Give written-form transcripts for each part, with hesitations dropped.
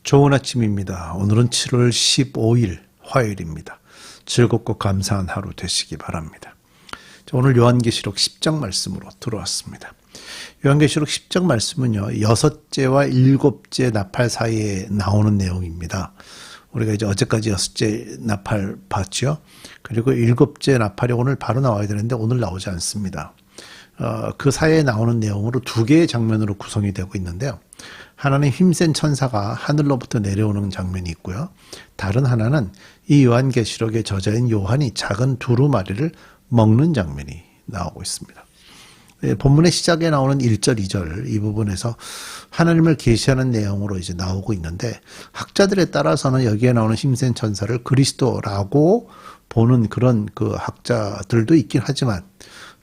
좋은 아침입니다. 오늘은 7월 15일 화요일입니다. 즐겁고 감사한 하루 되시기 바랍니다. 오늘 요한계시록 10장 말씀으로 들어왔습니다. 요한계시록 10장 말씀은요, 6째와 7째 나팔 사이에 나오는 내용입니다. 우리가 이제 어제까지 6째 나팔 봤죠. 그리고 7째 나팔이 오늘 바로 나와야 되는데 오늘 나오지 않습니다. 그 사이에 나오는 내용으로 두 개의 장면으로 구성이 되고 있는데요. 하나는 힘센 천사가 하늘로부터 내려오는 장면이 있고요. 다른 하나는 이 요한계시록의 저자인 요한이 작은 두루마리를 먹는 장면이 나오고 있습니다. 본문의 시작에 나오는 1절, 2절 이 부분에서 하나님을 계시하는 내용으로 이제 나오고 있는데, 학자들에 따라서는 여기에 나오는 힘센 천사를 그리스도라고 보는 그런 그 학자들도 있긴 하지만,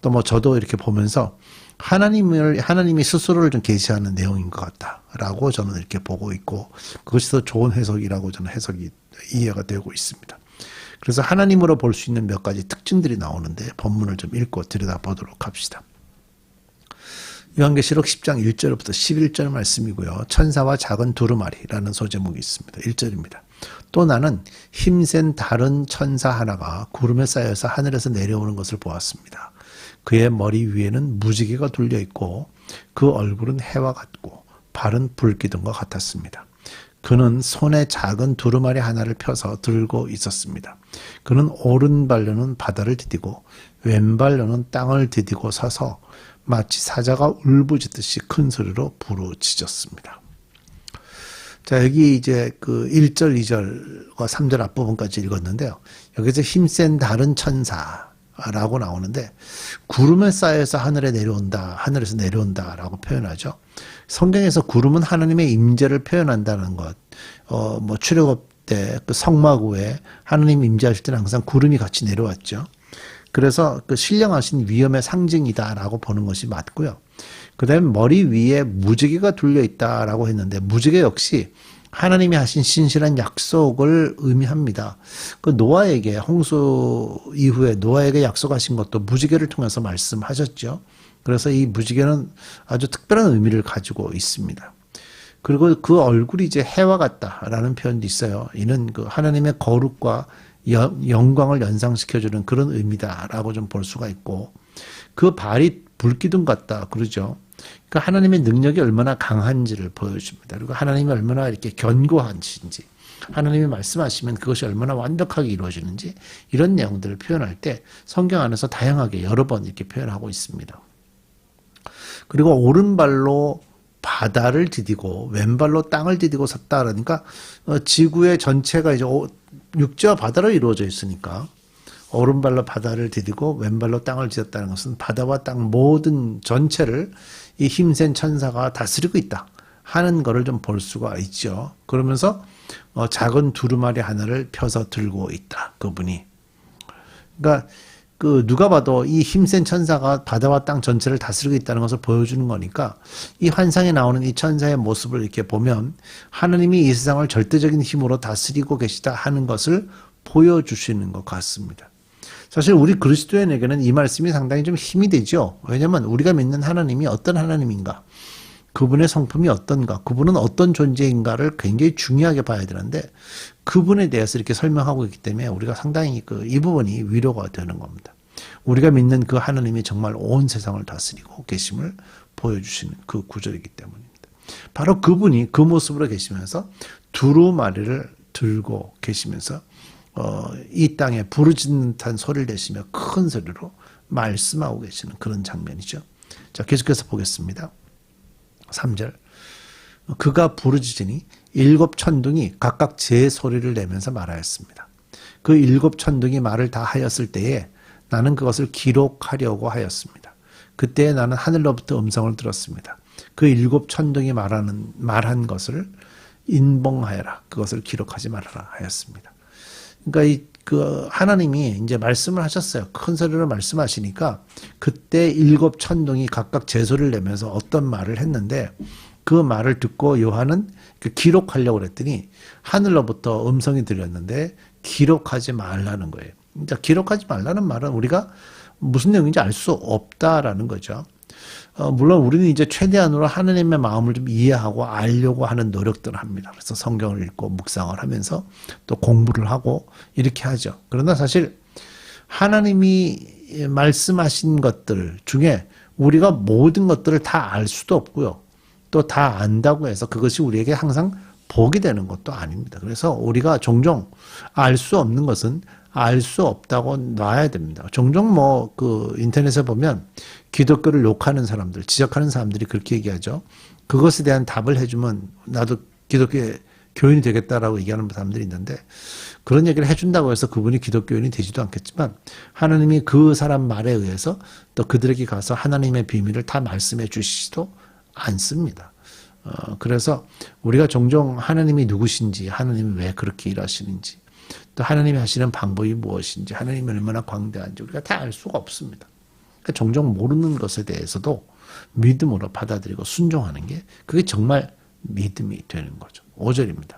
또 저도 이렇게 보면서 하나님이 스스로를 좀 계시하는 내용인 것 같다라고 저는 이렇게 보고 있고, 그것이 더 좋은 해석이라고 저는 해석이 이해가 되고 있습니다. 그래서 하나님으로 볼 수 있는 몇 가지 특징들이 나오는데 본문을 좀 읽고 들여다보도록 합시다. 요한계시록 10장 1절부터 11절 말씀이고요. 천사와 작은 두루마리라는 소제목이 있습니다. 1절입니다. 또 나는 힘센 다른 천사 하나가 구름에 쌓여서 하늘에서 내려오는 것을 보았습니다. 그의 머리 위에는 무지개가 둘려 있고 그 얼굴은 해와 같고 발은 불기둥과 같았습니다. 그는 손에 작은 두루마리 하나를 펴서 들고 있었습니다. 그는 오른발로는 바다를 디디고 왼발로는 땅을 디디고 서서 마치 사자가 울부짖듯이 큰 소리로 부르짖었습니다. 자, 여기 이제 그 1절, 2절과 3절 앞부분까지 읽었는데요. 여기서 힘센 다른 천사라고 나오는데, 구름에 쌓여서 하늘에서 내려온다라고 표현하죠. 성경에서 구름은 하나님의 임재를 표현한다는 것. 출애굽 때 그 성막우에 하나님 임재하실 때는 항상 구름이 같이 내려왔죠. 그래서 그 신령하신 위엄의 상징이다라고 보는 것이 맞고요. 그 다음에 머리 위에 무지개가 둘려 있다라고 했는데, 무지개 역시 하나님이 하신 신실한 약속을 의미합니다. 그 노아에게, 홍수 이후에 노아에게 약속하신 것도 무지개를 통해서 말씀하셨죠. 그래서 이 무지개는 아주 특별한 의미를 가지고 있습니다. 그리고 그 얼굴이 이제 해와 같다라는 표현도 있어요. 이는 그 하나님의 거룩과 영광을 연상시켜주는 그런 의미다라고 좀 볼 수가 있고, 그 발이 불기둥 같다 그러죠. 그 하나님의 능력이 얼마나 강한지를 보여줍니다. 그리고 하나님이 얼마나 이렇게 견고한지, 하나님이 말씀하시면 그것이 얼마나 완벽하게 이루어지는지, 이런 내용들을 표현할 때 성경 안에서 다양하게 여러 번 이렇게 표현하고 있습니다. 그리고 오른발로 바다를 디디고 왼발로 땅을 디디고 섰다 그러니까 지구의 전체가 이제 육지와 바다로 이루어져 있으니까 오른발로 바다를 디디고 왼발로 땅을 디뎠다는 것은 바다와 땅 모든 전체를 이 힘센 천사가 다스리고 있다 하는 것을 좀 볼 수가 있죠. 그러면서 작은 두루마리 하나를 펴서 들고 있다, 그분이. 그러니까 누가 봐도 이 힘센 천사가 바다와 땅 전체를 다스리고 있다는 것을 보여주는 거니까, 이 환상에 나오는 이 천사의 모습을 이렇게 보면 하나님이 이 세상을 절대적인 힘으로 다스리고 계시다 하는 것을 보여주시는 것 같습니다. 사실 우리 그리스도인에게는 이 말씀이 상당히 좀 힘이 되죠. 왜냐하면 우리가 믿는 하나님이 어떤 하나님인가, 그분의 성품이 어떤가, 그분은 어떤 존재인가를 굉장히 중요하게 봐야 되는데, 그분에 대해서 이렇게 설명하고 있기 때문에 우리가 상당히 이 부분이 위로가 되는 겁니다. 우리가 믿는 그 하나님이 정말 온 세상을 다스리고 계심을 보여주시는 그 구절이기 때문입니다. 바로 그분이 그 모습으로 계시면서 두루마리를 들고 계시면서 이 땅에 부르짖는 듯한 소리를 내시며 큰 소리로 말씀하고 계시는 그런 장면이죠. 자, 계속해서 보겠습니다. 3절. 그가 부르짖으니 7 천둥이 각각 제 소리를 내면서 말하였습니다. 그 7 천둥이 말을 다 하였을 때에 나는 그것을 기록하려고 하였습니다. 그때 나는 하늘로부터 음성을 들었습니다. 그 7 천둥이 말한 것을 인봉하여라, 그것을 기록하지 말아라 하였습니다. 그러니까 하나님이 이제 말씀을 하셨어요. 큰 소리로 말씀하시니까 그때 7 천둥이 각각 제 소리를 내면서 어떤 말을 했는데, 그 말을 듣고 요한은 기록하려고 그랬더니 하늘로부터 음성이 들렸는데 기록하지 말라는 거예요. 그러니까 기록하지 말라는 말은 우리가 무슨 내용인지 알 수 없다라는 거죠. 물론 우리는 이제 최대한으로 하나님의 마음을 좀 이해하고 알려고 하는 노력들을 합니다. 그래서 성경을 읽고 묵상을 하면서 또 공부를 하고 이렇게 하죠. 그러나 사실 하나님이 말씀하신 것들 중에 우리가 모든 것들을 다 알 수도 없고요. 또 다 안다고 해서 그것이 우리에게 항상 복이 되는 것도 아닙니다. 그래서 우리가 종종 알 수 없는 것은 알 수 없다고 놔야 됩니다. 종종 인터넷에 보면 기독교를 욕하는 사람들, 지적하는 사람들이 그렇게 얘기하죠. 그것에 대한 답을 해주면 나도 기독교의 교인이 되겠다라고 얘기하는 사람들이 있는데, 그런 얘기를 해준다고 해서 그분이 기독교인이 되지도 않겠지만 하나님이 그 사람 말에 의해서 또 그들에게 가서 하나님의 비밀을 다 말씀해 주시지도 않습니다. 그래서 우리가 종종 하나님이 누구신지, 하나님이 왜 그렇게 일하시는지, 또 하나님이 하시는 방법이 무엇인지, 하나님이 얼마나 광대한지 우리가 다 알 수가 없습니다. 그러니까 종종 모르는 것에 대해서도 믿음으로 받아들이고 순종하는 게 그게 정말 믿음이 되는 거죠. 5절입니다.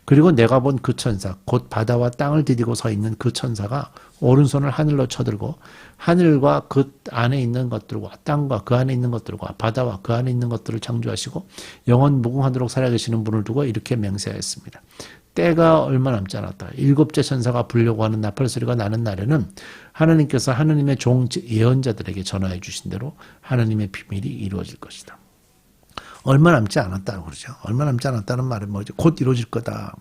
그리고 내가 본 그 천사 곧 바다와 땅을 디디고 서 있는 그 천사가 오른손을 하늘로 쳐들고 하늘과 그 안에 있는 것들과 땅과 그 안에 있는 것들과 바다와 그 안에 있는 것들을 창조하시고 영원 무궁하도록 살아계시는 분을 두고 이렇게 맹세하였습니다. 때가 얼마 남지 않았다. 7째 천사가 불려고 하는 나팔 소리가 나는 날에는 하나님께서 하나님의 종 예언자들에게 전하여 주신 대로 하나님의 비밀이 이루어질 것이다. 얼마 남지 않았다고 그러죠. 얼마 남지 않았다는 말은 뭐죠? 곧 이루어질 거다.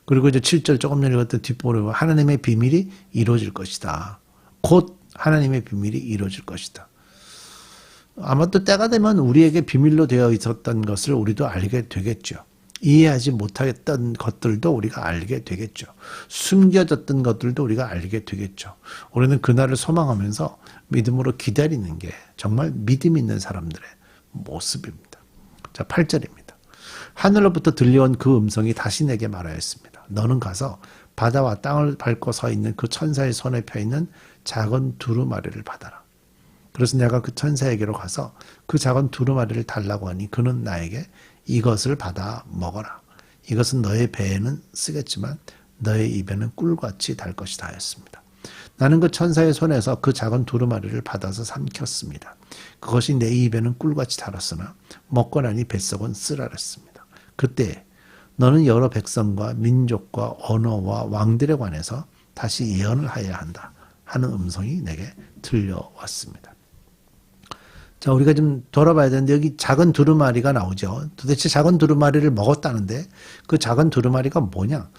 그리고 이제 7절 조금 전에 읽었던 뒷부분에 하나님의 비밀이 이루어질 것이다. 곧 하나님의 비밀이 이루어질 것이다. 아마 또 때가 되면 우리에게 비밀로 되어 있었던 것을 우리도 알게 되겠죠. 이해하지 못했던 것들도 우리가 알게 되겠죠. 숨겨졌던 것들도 우리가 알게 되겠죠. 우리는 그날을 소망하면서 믿음으로 기다리는 게 정말 믿음 있는 사람들의 모습입니다. 자, 8절입니다. 하늘로부터 들려온 그 음성이 다시 내게 말하였습니다. 너는 가서 바다와 땅을 밟고 서 있는 그 천사의 손에 펴있는 작은 두루마리를 받아라. 그래서 내가 그 천사에게로 가서 그 작은 두루마리를 달라고 하니 그는 나에게 이것을 받아 먹어라. 이것은 너의 배에는 쓰겠지만 너의 입에는 꿀같이 달 것이다 하였습니다. 나는 그 천사의 손에서 그 작은 두루마리를 받아서 삼켰습니다. 그것이 내 입에는 꿀같이 달았으나 먹고 나니 뱃속은 쓰라렸습니다. 그때 너는 여러 백성과 민족과 언어와 왕들에 관해서 다시 예언을 해야 한다 하는 음성이 내게 들려왔습니다. 자, 우리가 좀 돌아봐야 되는데 여기 작은 두루마리가 나오죠. 도대체 작은 두루마리를 먹었다는데 그 작은 두루마리가 뭐냐?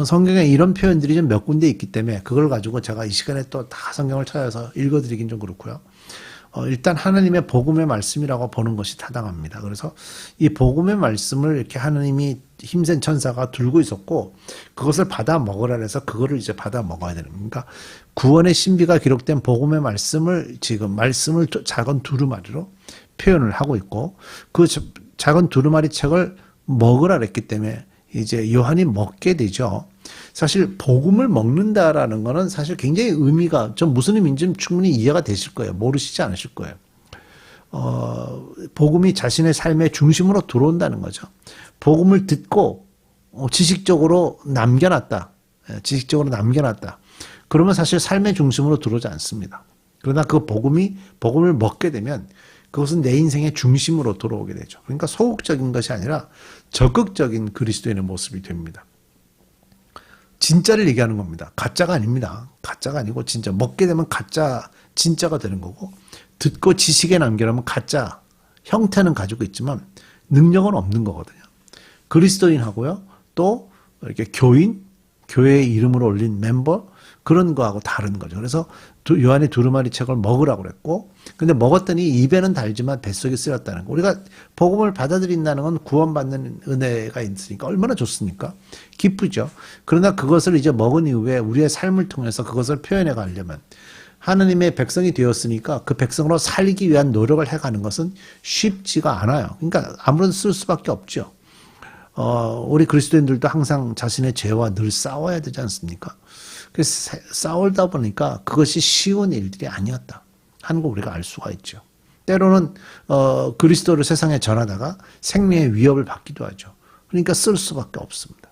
성경에 이런 표현들이 좀 몇 군데 있기 때문에 그걸 가지고 제가 이 시간에 또 다 성경을 찾아서 읽어드리긴 좀 그렇고요. 일단 하나님의 복음의 말씀이라고 보는 것이 타당합니다. 그래서 이 복음의 말씀을 이렇게 하나님이 힘센 천사가 들고 있었고 그것을 받아 먹으라 해서 그거를 이제 받아 먹어야 되는 겁니다. 그러니까 구원의 신비가 기록된 복음의 말씀을 지금 말씀을 작은 두루마리로 표현을 하고 있고 그 작은 두루마리 책을 먹으라 그랬기 때문에 이제 요한이 먹게 되죠. 사실 복음을 먹는다라는 거는 사실 굉장히 의미가 좀 무슨 의미인지 충분히 이해가 되실 거예요. 모르시지 않으실 거예요. 복음이 자신의 삶의 중심으로 들어온다는 거죠. 복음을 듣고 지식적으로 남겨놨다. 지식적으로 남겨놨다. 그러면 사실 삶의 중심으로 들어오지 않습니다. 그러나 그 복음을 먹게 되면 그것은 내 인생의 중심으로 들어오게 되죠. 그러니까 소극적인 것이 아니라 적극적인 그리스도인의 모습이 됩니다. 진짜를 얘기하는 겁니다. 가짜가 아닙니다. 가짜가 아니고 진짜. 먹게 되면 가짜, 진짜가 되는 거고 듣고 지식에 남겨놓으면 가짜 형태는 가지고 있지만 능력은 없는 거거든요. 그리스도인하고요. 또 이렇게 교회의 이름으로 올린 멤버 그런 거하고 다른 거죠. 그래서 요한이 두루마리 책을 먹으라고 그랬고 근데 먹었더니 입에는 달지만 뱃속에 쓰였다는 거. 우리가 복음을 받아들인다는 건 구원받는 은혜가 있으니까 얼마나 좋습니까? 기쁘죠. 그러나 그것을 이제 먹은 이후에 우리의 삶을 통해서 그것을 표현해 가려면 하나님의 백성이 되었으니까 그 백성으로 살기 위한 노력을 해가는 것은 쉽지가 않아요. 그러니까 아무런 쓸 수밖에 없죠. 우리 그리스도인들도 항상 자신의 죄와 늘 싸워야 되지 않습니까? 그래서 싸우다 보니까 그것이 쉬운 일들이 아니었다 하는 거 우리가 알 수가 있죠. 때로는 그리스도를 세상에 전하다가 생명의 위협을 받기도 하죠. 그러니까 쓸 수밖에 없습니다.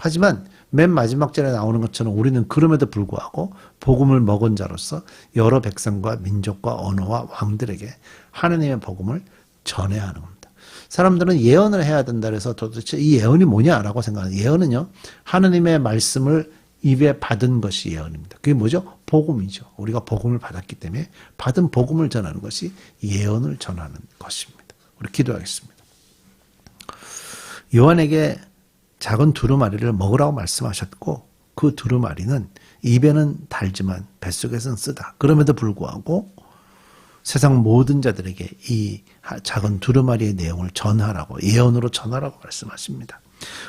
하지만 맨 마지막 절에 나오는 것처럼 우리는 그럼에도 불구하고 복음을 먹은 자로서 여러 백성과 민족과 언어와 왕들에게 하나님의 복음을 전해야 하는 겁니다. 사람들은 예언을 해야 된다 그래서 도대체 이 예언이 뭐냐라고 생각하는 예언은요. 하나님의 말씀을 입에 받은 것이 예언입니다. 그게 뭐죠? 복음이죠. 우리가 복음을 받았기 때문에 받은 복음을 전하는 것이 예언을 전하는 것입니다. 우리 기도하겠습니다. 요한에게 작은 두루마리를 먹으라고 말씀하셨고 그 두루마리는 입에는 달지만 뱃속에서는 쓰다. 그럼에도 불구하고 세상 모든 자들에게 이 작은 두루마리의 내용을 전하라고 예언으로 전하라고 말씀하십니다.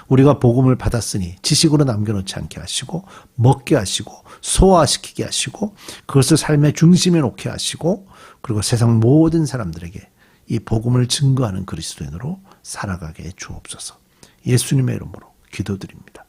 우리가 복음을 받았으니 지식으로 남겨놓지 않게 하시고 먹게 하시고 소화시키게 하시고 그것을 삶의 중심에 놓게 하시고 그리고 세상 모든 사람들에게 이 복음을 증거하는 그리스도인으로 살아가게 해 주옵소서. 예수님의 이름으로 기도드립니다.